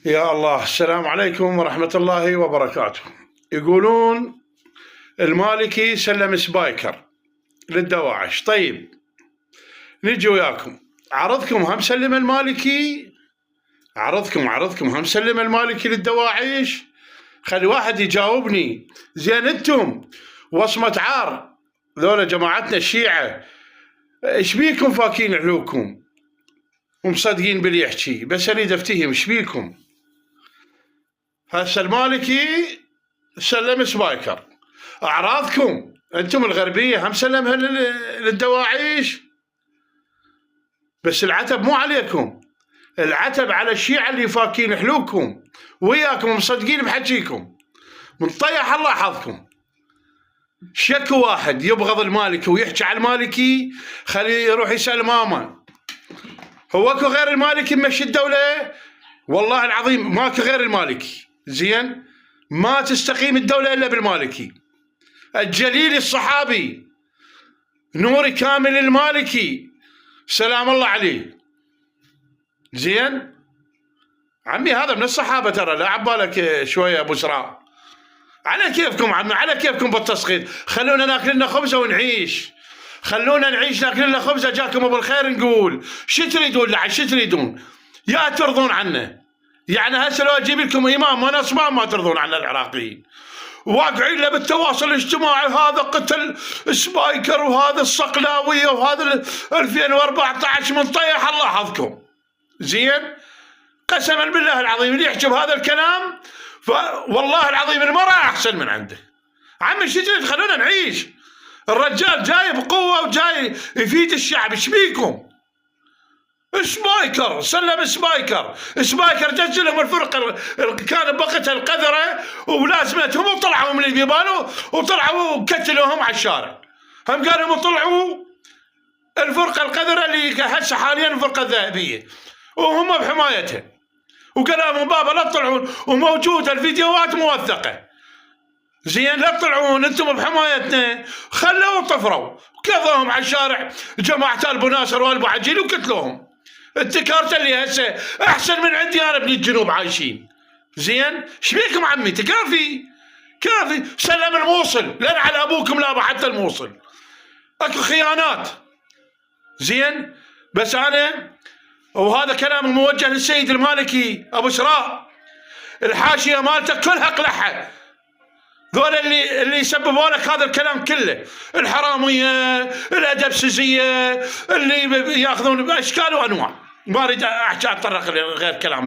يا الله، السلام عليكم ورحمة الله وبركاته. يقولون المالكي سلم سبايكر للدواعش. طيب نجي وياكم، عرضكم هم سلم المالكي، عرضكم هم سلم المالكي للدواعش. خلي واحد يجاوبني. زين انتم وصمة عار ذولا جماعتنا الشيعة، ايش بيكم فاكين علوكم ومصدقين باللي يحكي؟ بس اريد افتهم ايش بيكم. هسه المالكي سلم سبايكر، اعراضكم انتم الغربيه هم سلمها للدواعش. بس العتب مو عليكم، العتب على الشيعة اللي فاكين حلوكم وياكم ومصدقين بحكيكم. منطيح الله حظكم. شكو واحد يبغض المالكي ويحكي على المالكي، خليه يروح يسال ماما. هو اكو غير المالكي مشي الدوله؟ والله العظيم ماكو غير المالكي. زين، ما تستقيم الدوله الا بالمالكي. الجليل الصحابي نوري كامل المالكي سلام الله عليه. زين عمي، هذا من الصحابه ترى، لا عبالك شويه ابو سراء. على كيفكم عمي، على كيفكم بالتسخير. خلونا ناكل لنا خبزه ونعيش، خلونا نعيش ناكل لنا خبزه. جاكم ابو الخير نقول شو تريدون لعد؟ شو تريدون؟ يا ترضون عنه؟ يعني هسه لو اجيب لكم امام ونص ما ترضون عن العراقيين. واقعين له بالتواصل الاجتماعي، هذا قتل سبايكر وهذا الصقلاويه وهذا 2014. من طيح الله حظكم. زين، قسما بالله العظيم اللي يحكي بهذا الكلام والله العظيم المرأة احسن من عنده. عمي شو تريد؟ خلونا نعيش. الرجال جاي بقوه وجاي يفيد الشعب. ايش بيكم؟ سبايكر سلم سبايكر جزلهم الفرقه كان بقتها القذره ولازمتهم، وطلعوا من البيبان وطلعوا وكتلوهم على الشارع. هم قالوا طلعوا الفرقه القذره اللي هسه حاليا الفرقه الذهبيه وهم بحمايتها، وقال لهم بابا لا تطلعون، وموجوده الفيديوهات موثقه. زين، لا تطلعون انتم بحمايتنا. خلوا طفروا وكذوهم على الشارع جماعه البو ناصر والبو عجيل وكتلوهم. التكارت اللي هسه احسن من عندي انا بني الجنوب عايشين. زين، ايش بيكم عمي؟ تكافي كافي. سلم الموصل، لن على ابوكم لا حتى الموصل. اكو خيانات. زين، بس انا وهذا كلام موجه للسيد المالكي ابو سراء، الحاشيه مالته كلها قلعها. ذول اللي يسببوا لك هذا الكلام كله، الحراميه، الادبسزيه، اللي ياخذون باشكال وانواع. ما اريد احكي اتطرق غير كلام.